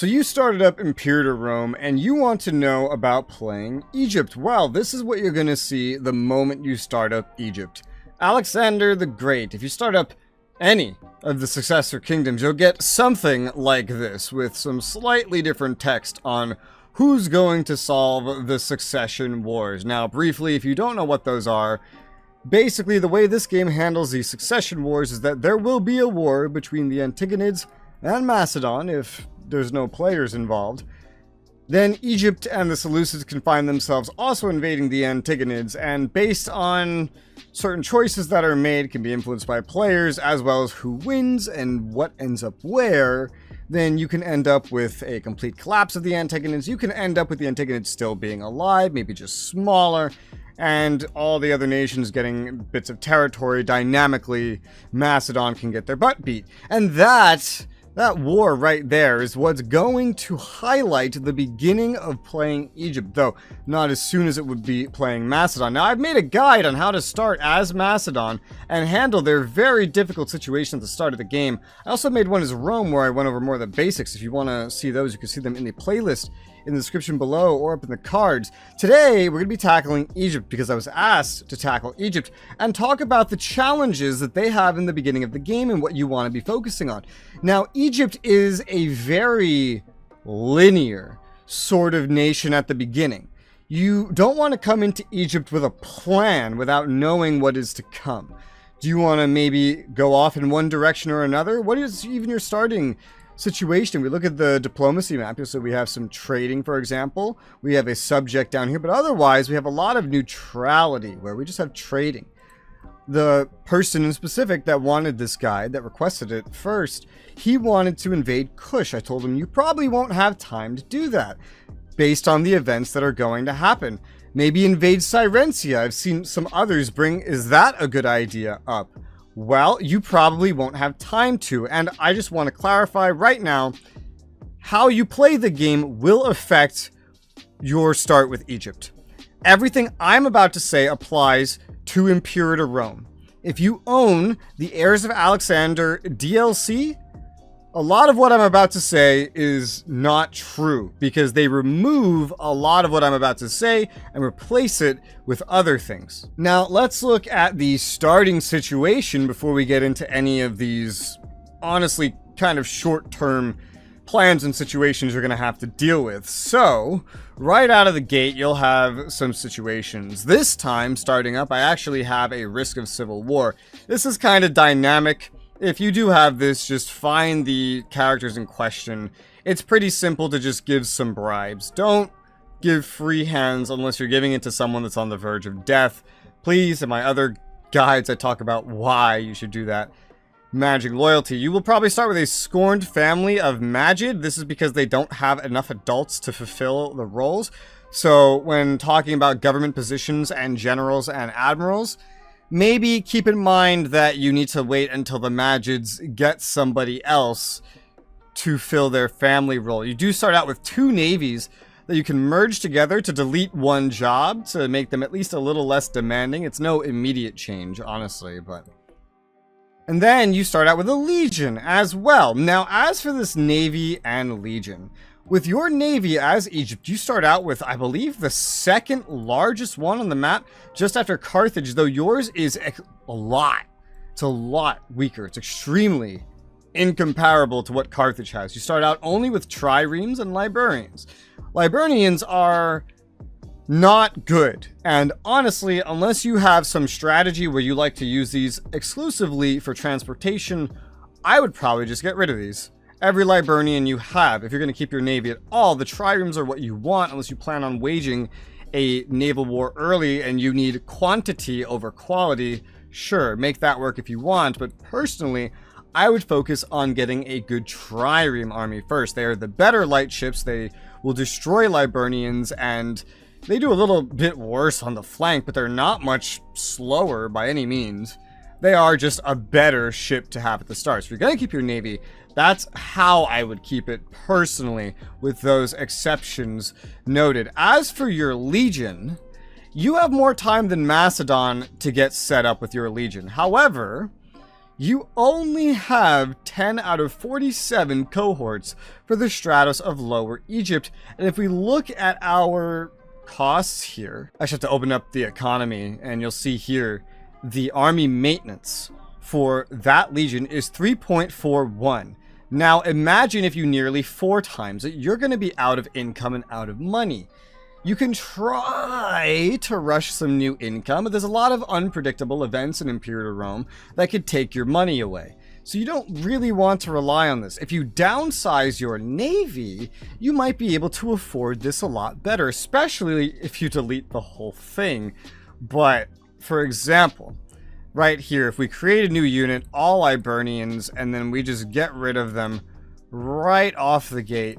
So you started up Imperator Rome, and you want to know about playing Egypt. Well, this is what you're going to see the moment you start up Egypt. Alexander the Great. If you start up any of the successor kingdoms, you'll get something like this, with some slightly different text on who's going to solve the succession wars. Now, briefly, if you don't know what those are, basically the way this game handles the succession wars is that there will be a war between the Antigonids and Macedon, if there's no players involved. Then Egypt and the Seleucids can find themselves also invading the Antigonids, and based on certain choices that are made, can be influenced by players, as well as who wins and what ends up where, then you can end up with a complete collapse of the Antigonids. You can end up with the Antigonids still being alive, maybe just smaller, and all the other nations getting bits of territory. Dynamically, Macedon can get their butt beat. And that war right there is what's going to highlight the beginning of playing Egypt, though not as soon as it would be playing Macedon. Now, I've made a guide on how to start as Macedon and handle their very difficult situation at the start of the game. I also made one as Rome, where I went over more of the basics. If you want to see those, you can see them in the playlist in the description below or up in the cards. Today, we're going to be tackling Egypt because I was asked to tackle Egypt and talk about the challenges that they have in the beginning of the game and what you want to be focusing on. Now, Egypt is a very linear sort of nation at the beginning. You don't want to come into Egypt with a plan without knowing what is to come. Do you want to maybe go off in one direction or another? What is even your starting situation? We look at the diplomacy map here, so we have some trading, for example. We have a subject down here, but otherwise we have a lot of neutrality where we just have trading. The person in specific that wanted this guide, that requested it first, he wanted to invade Kush. I told him you probably won't have time to do that based on the events that are going to happen. Maybe invade Cyrentia. I've seen some others bring, is that a good idea, up? Well, you probably won't have time to, and I just want to clarify right now, how you play the game will affect your start with Egypt. Everything I'm about to say applies to Imperator Rome. If you own the Heirs of Alexander DLC, a lot of what I'm about to say is not true, because they remove a lot of what I'm about to say and replace it with other things. Now, let's look at the starting situation before we get into any of these, honestly, kind of short-term plans and situations you're going to have to deal with. So, right out of the gate, you'll have some situations. This time, starting up, I actually have a risk of civil war. This is kind of dynamic. If you do have this, just find the characters in question. It's pretty simple to just give some bribes. Don't give free hands unless you're giving it to someone that's on the verge of death. Please, in my other guides, I talk about why you should do that. Magic loyalty. You will probably start with a scorned family of Magid. This is because they don't have enough adults to fulfill the roles. So when talking about government positions and generals and admirals, maybe keep in mind that you need to wait until the Magids get somebody else to fill their family role. You do start out with two navies that you can merge together to delete one job to make them at least a little less demanding. It's no immediate change, honestly, but... And then you start out with a legion as well. Now, as for this navy and legion, with your navy as Egypt, you start out with, I believe, the second largest one on the map, just after Carthage, though yours is a lot. It's a lot weaker. It's extremely incomparable to what Carthage has. You start out only with triremes and librarians. Librarians are not good, and honestly, unless you have some strategy where you like to use these exclusively for transportation, I would probably just get rid of these. Every librarian you have, if you're going to keep your navy at all, the triremes are what you want unless you plan on waging a naval war early and you need quantity over quality. Sure, make that work if you want, but personally, I would focus on getting a good trireme army first. They are the better light ships. They will destroy librarians, and they do a little bit worse on the flank, but they're not much slower by any means. They are just a better ship to have at the start. So if you're going to keep your navy, that's how I would keep it personally, with those exceptions noted. As for your legion, you have more time than Macedon to get set up with your legion. However, you only have 10 out of 47 cohorts for the Stratos of Lower Egypt. And if we look at our costs here, I should have to open up the economy, and you'll see here the army maintenance for that legion is 3.41. Now imagine if you nearly 4 times it, you're going to be out of income and out of money. You can try to rush some new income, but there's a lot of unpredictable events in Imperator Rome that could take your money away. So you don't really want to rely on this. If you downsize your navy, you might be able to afford this a lot better, especially if you delete the whole thing. But, for example, right here, if we create a new unit, all Ibernians, and then we just get rid of them right off the gate,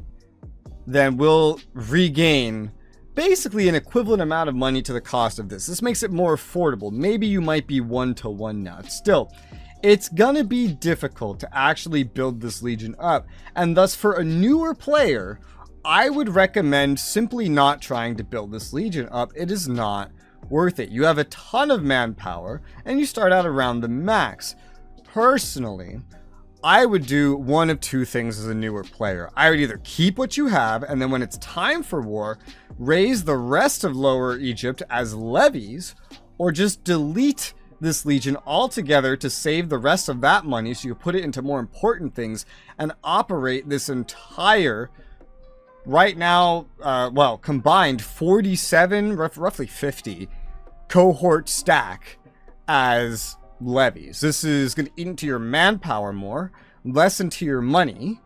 then we'll regain basically an equivalent amount of money to the cost of this. This makes it more affordable. Maybe you might be 1-to-1 now. Still, it's gonna be difficult to actually build this legion up, and thus for a newer player, I would recommend simply not trying to build this legion up. It is not worth it. You have a ton of manpower, and you start out around the max. Personally, I would do one of 2 things as a newer player. I would either keep what you have, and then when it's time for war, raise the rest of Lower Egypt as levies, or just delete this legion altogether to save the rest of that money so you put it into more important things and operate this entire, right now, well, combined 47, roughly 50 cohort stack as levies. This is going to eat into your manpower more, less into your money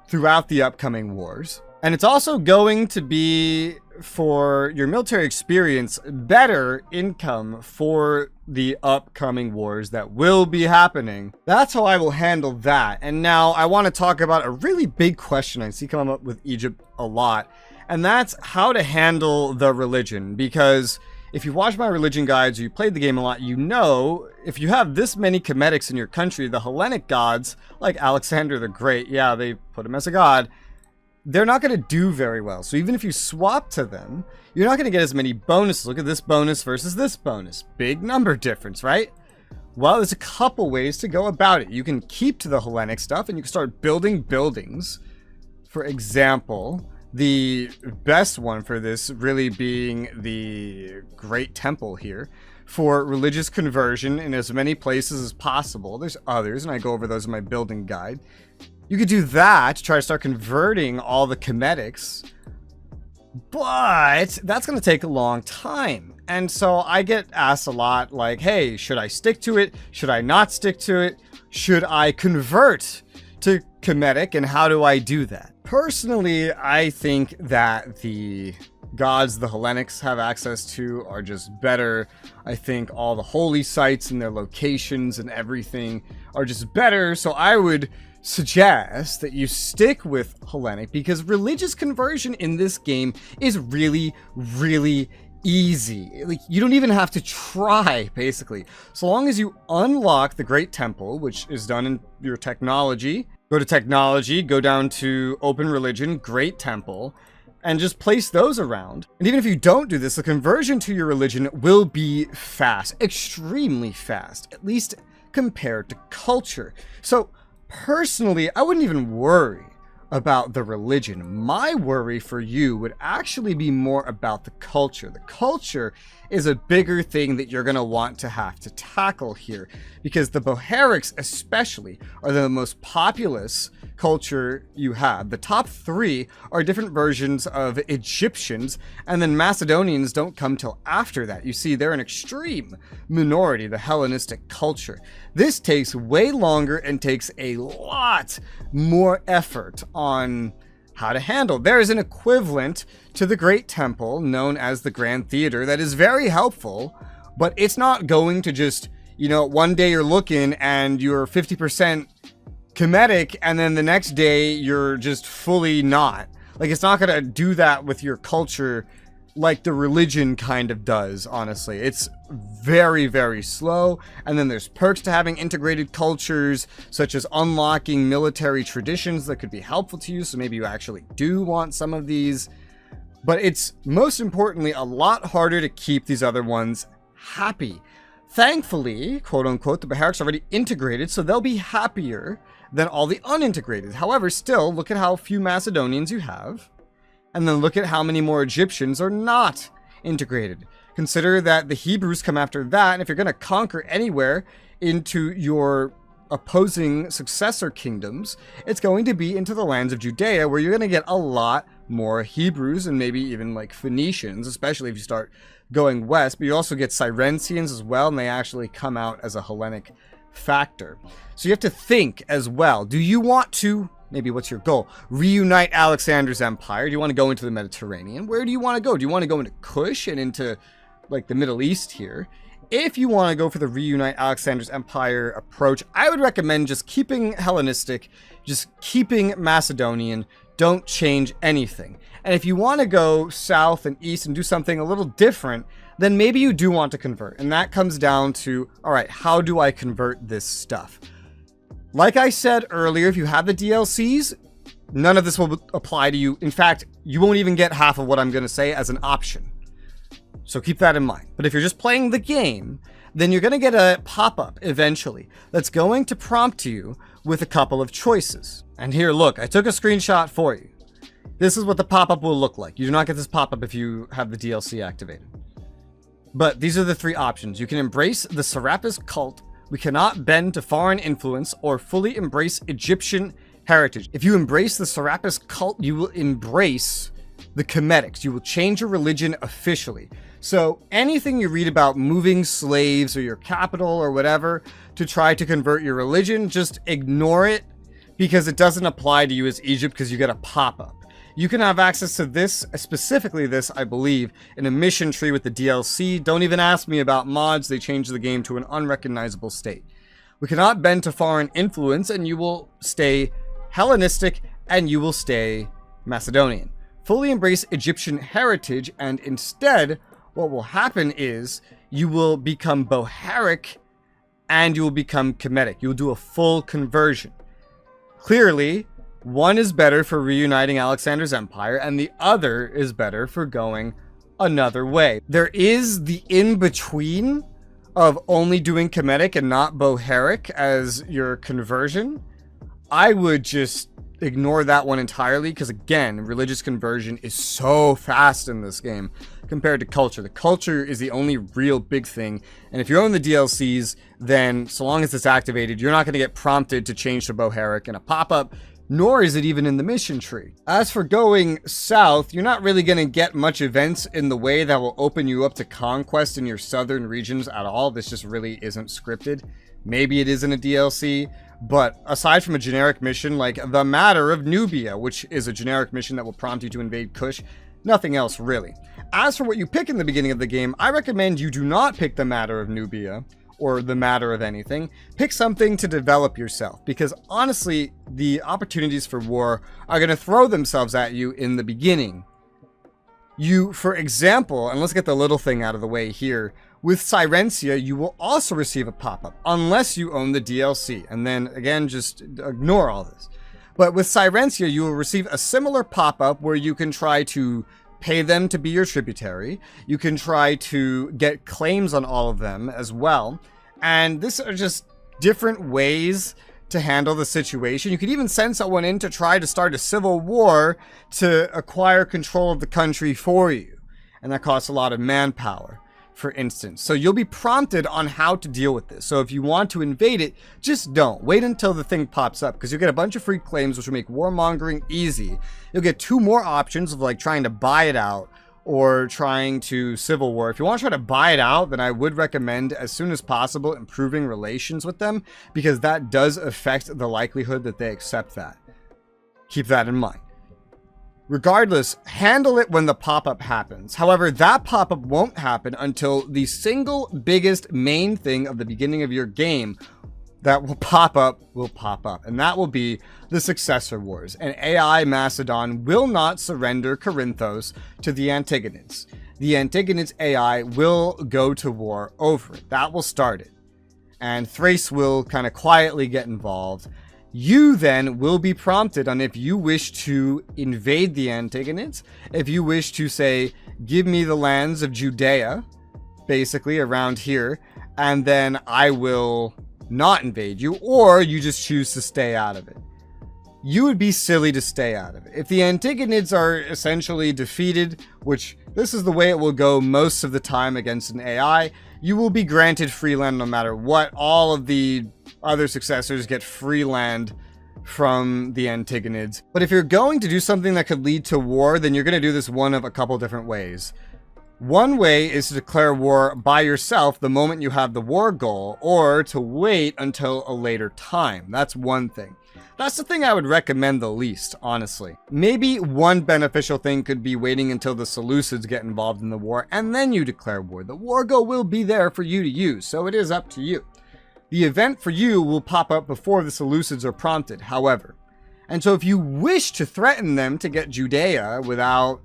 throughout the upcoming wars. And it's also going to be, for your military experience, better income for the upcoming wars that will be happening. That's how I will handle that. And now I want to talk about a really big question I see come up with Egypt a lot, and that's how to handle the religion. Because if you watch my religion guides or you played the game a lot, you know if you have this many Cometics in your country, the Hellenic gods, like Alexander the Great, yeah, they put him as a god, they're not going to do very well. So even if you swap to them, you're not going to get as many bonuses. Look at this bonus versus this bonus. Big number difference, right? Well, there's a couple ways to go about it. You can keep to the Hellenic stuff and you can start building buildings. For example, the best one for this really being the Great Temple here for religious conversion in as many places as possible. There's others, and I go over those in my building guide. You could do that to try to start converting all the Cometics, but that's going to take a long time. And so I get asked a lot, like, hey, should I stick to it? Should I not stick to it? Should I convert to Cometic, and how do I do that? Personally, I think that the gods the Hellenics have access to are just better. I think all the holy sites and their locations and everything are just better. So I would suggest that you stick with Hellenic, because religious conversion in this game is really, really easy. Like, you don't even have to try, basically. So long as you unlock the Great Temple, which is done in your technology, go to technology, go down to open religion, Great Temple, and just place those around. And even if you don't do this, the conversion to your religion will be fast, extremely fast, at least compared to culture. So personally, I wouldn't even worry about the religion. My worry for you would actually be more about the culture. The culture is a bigger thing that you're going to want to have to tackle here, because the Boharics especially are the most populous culture you have. The top 3 are different versions of Egyptians, and then Macedonians don't come till after that. You see, they're an extreme minority, the Hellenistic culture. This takes way longer and takes a lot more effort on how to handle. There is an equivalent to the Great Temple known as the Grand Theater that is very helpful, but it's not going to just, one day you're looking and you're 50% Cometic, and then the next day you're just fully not. Like, it's not going to do that with your culture like the religion kind of does, honestly. It's very, very slow. And then there's perks to having integrated cultures, such as unlocking military traditions that could be helpful to you. So maybe you actually do want some of these. But it's most importantly a lot harder to keep these other ones happy. Thankfully, quote unquote, the Bohearic's already integrated, so they'll be happier than all the unintegrated. However, still, look at how few Macedonians you have, and then look at how many more Egyptians are not integrated. Consider that the Hebrews come after that, and if you're going to conquer anywhere into your opposing successor kingdoms, it's going to be into the lands of Judea, where you're going to get a lot more Hebrews and maybe even like Phoenicians, especially if you start going west. But you also get Cyrensians as well, and they actually come out as a Hellenic factor. So you have to think as well. Do you want to, maybe what's your goal, reunite Alexander's empire? Do you want to go into the Mediterranean? Where do you want to go? Do you want to go into Kush and into like the Middle East here? If you want to go for the reunite Alexander's empire approach, I would recommend just keeping Hellenistic, just keeping Macedonian, don't change anything. And if you want to go south and east and do something a little different, then maybe you do want to convert. And that comes down to, all right, how do I convert this stuff? Like I said earlier, if you have the DLCs, none of this will apply to you. In fact, you won't even get half of what I'm going to say as an option. So keep that in mind. But if you're just playing the game, then you're going to get a pop-up eventually that's going to prompt you with a couple of choices. And here, look, I took a screenshot for you. This is what the pop-up will look like. You do not get this pop-up if you have the DLC activated. But these are the three options. You can embrace the Serapis cult. We cannot bend to foreign influence or fully embrace Egyptian heritage. If you embrace the Serapis cult, you will embrace the Cometics. You will change your religion officially. So anything you read about moving slaves or your capital or whatever to try to convert your religion, just ignore it, because it doesn't apply to you as Egypt, because you get a pop-up. You can have access to this, specifically this, I believe, in a mission tree with the DLC. Don't even ask me about mods. They changed the game to an unrecognizable state. We cannot bend to foreign influence, and you will stay Hellenistic, and you will stay Macedonian. Fully embrace Egyptian heritage, and instead, what will happen is you will become Bohearic and you will become Kemetic. You'll do a full conversion. Clearly, one is better for reuniting Alexander's empire and the other is better for going another way. There is the in-between of only doing Kemetic and not Bohearic as your conversion. I would just ignore that one entirely, because again, religious conversion is so fast in this game compared to culture. The culture is the only real big thing, and if you own the DLCs, then so long as it's activated, you're not going to get prompted to change to Bohearic in a pop-up, nor is it even in the mission tree. As for going south, you're not really going to get much events in the way that will open you up to conquest in your southern regions at all. This just really isn't scripted. Maybe it is in a DLC, but aside from a generic mission like the Matter of Nubia, which is a generic mission that will prompt you to invade Kush, nothing else really. As for what you pick in the beginning of the game, I recommend you do not pick the Matter of Nubia or the Matter of anything. Pick something to develop yourself, because honestly, the opportunities for war are going to throw themselves at you in the beginning. You, for example, and let's get the little thing out of the way here, with Cyrencia, you will also receive a pop-up, unless you own the DLC. And then, again, just ignore all this. But with Cyrencia, you will receive a similar pop-up where you can try to pay them to be your tributary. You can try to get claims on all of them as well. And these are just different ways to handle the situation. You could even send someone in to try to start a civil war to acquire control of the country for you. And that costs a lot of manpower, for instance. So you'll be prompted on how to deal with this. So if you want to invade it, just don't. Wait until the thing pops up, because you'll get a bunch of free claims, which will make warmongering easy. You'll get two more options of like trying to buy it out or trying to civil war. If you want to try to buy it out, then I would recommend as soon as possible improving relations with them, because that does affect the likelihood that they accept that. Keep that in mind. Regardless, handle it when the pop-up happens. However, that pop-up won't happen until the single biggest main thing of the beginning of your game that will pop up. And that will be the Successor Wars. And AI Macedon will not surrender Corinthos to the Antigonids. The Antigonids AI will go to war over it. That will start it. And Thrace will kind of quietly get involved. You then will be prompted on if you wish to invade the Antigonids, if you wish to say, give me the lands of Judea, basically around here, and then I will not invade you, or you just choose to stay out of it. You would be silly to stay out of it. If the Antigonids are essentially defeated, which this is the way it will go most of the time against an AI, you will be granted free land no matter what. All of the other successors get free land from the Antigonids. But if you're going to do something that could lead to war, then you're going to do this one of a couple different ways. One way is to declare war by yourself the moment you have the war goal, or to wait until a later time. That's one thing. That's the thing I would recommend the least, honestly. Maybe one beneficial thing could be waiting until the Seleucids get involved in the war, and then you declare war. The war goal will be there for you to use, so it is up to you. The event for you will pop up before the Seleucids are prompted, however. And so if you wish to threaten them to get Judea without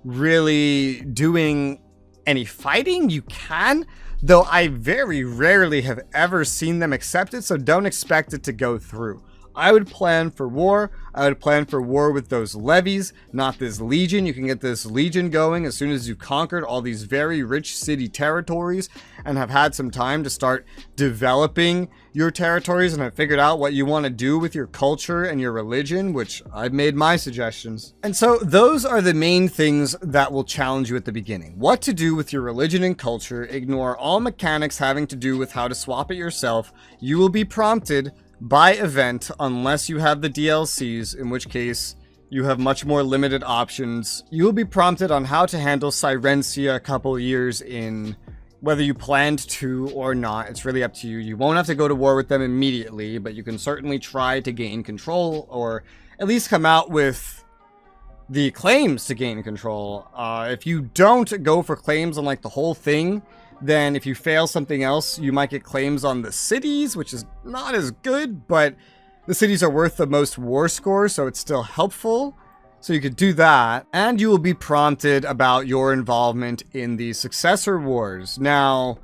really doing any fighting, you can, though I very rarely have ever seen them accept it, so don't expect it to go through. I would plan for war. I would plan for war with those levies, not this legion. You can get this legion going as soon as you've conquered all these very rich city territories and have had some time to start developing your territories and have figured out what you want to do with your culture and your religion, which I've made my suggestions. And so those are the main things that will challenge you at the beginning. What to do with your religion and culture. Ignore all mechanics having to do with how to swap it yourself. You will be prompted by event unless you have the DLCs, in which case you have much more limited options. You will be prompted on how to handle Syrencia a couple years in, whether you planned to or not. It's really up to you. You won't have to go to war with them immediately, but you can certainly try to gain control, or at least come out with the claims to gain control. If you don't go for claims on like the whole thing, then if you fail something else, you might get claims on the cities, which is not as good, but the cities are worth the most war score, so it's still helpful. So you could do that, and you will be prompted about your involvement in the successor wars. Now,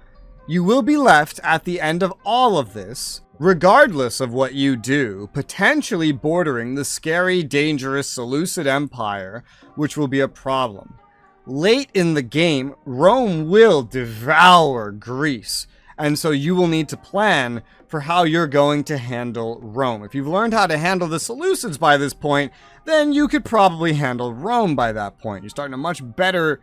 you will be left at the end of all of this, regardless of what you do, potentially bordering the scary, dangerous Seleucid Empire, which will be a problem. Late in the game, Rome will devour Greece, and so you will need to plan for how you're going to handle Rome. If you've learned how to handle the Seleucids by this point, then you could probably handle Rome by that point. You're starting a much better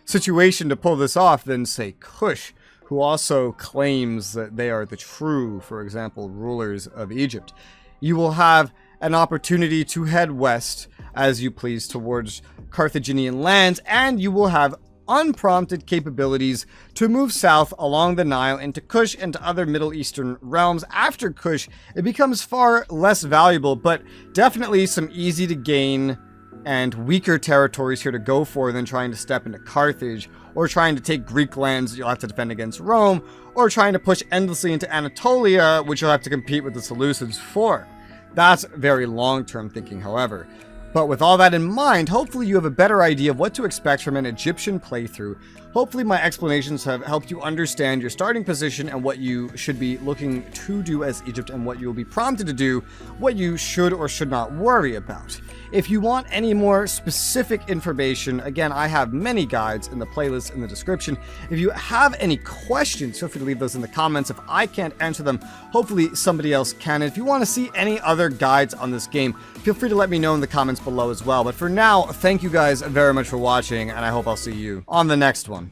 situation to pull this off than, say, Kush, who also claims that they are the true, for example, rulers of Egypt. You will have an opportunity to head west as you please towards Carthaginian lands, and you will have unprompted capabilities to move south along the Nile into Kush and to other Middle Eastern realms. After Kush, it becomes far less valuable, but definitely some easy to gain and weaker territories here to go for than trying to step into Carthage, or trying to take Greek lands that you'll have to defend against Rome, or trying to push endlessly into Anatolia, which you'll have to compete with the Seleucids for. That's very long-term thinking, however. But with all that in mind, hopefully you have a better idea of what to expect from an Egyptian playthrough. Hopefully my explanations have helped you understand your starting position and what you should be looking to do as Egypt, and what you will be prompted to do, what you should or should not worry about. If you want any more specific information, again, I have many guides in the playlist in the description. If you have any questions, feel free to leave those in the comments. If I can't answer them, hopefully somebody else can. And if you want to see any other guides on this game, feel free to let me know in the comments below as well. But for now, thank you guys very much for watching, and I hope I'll see you on the next one.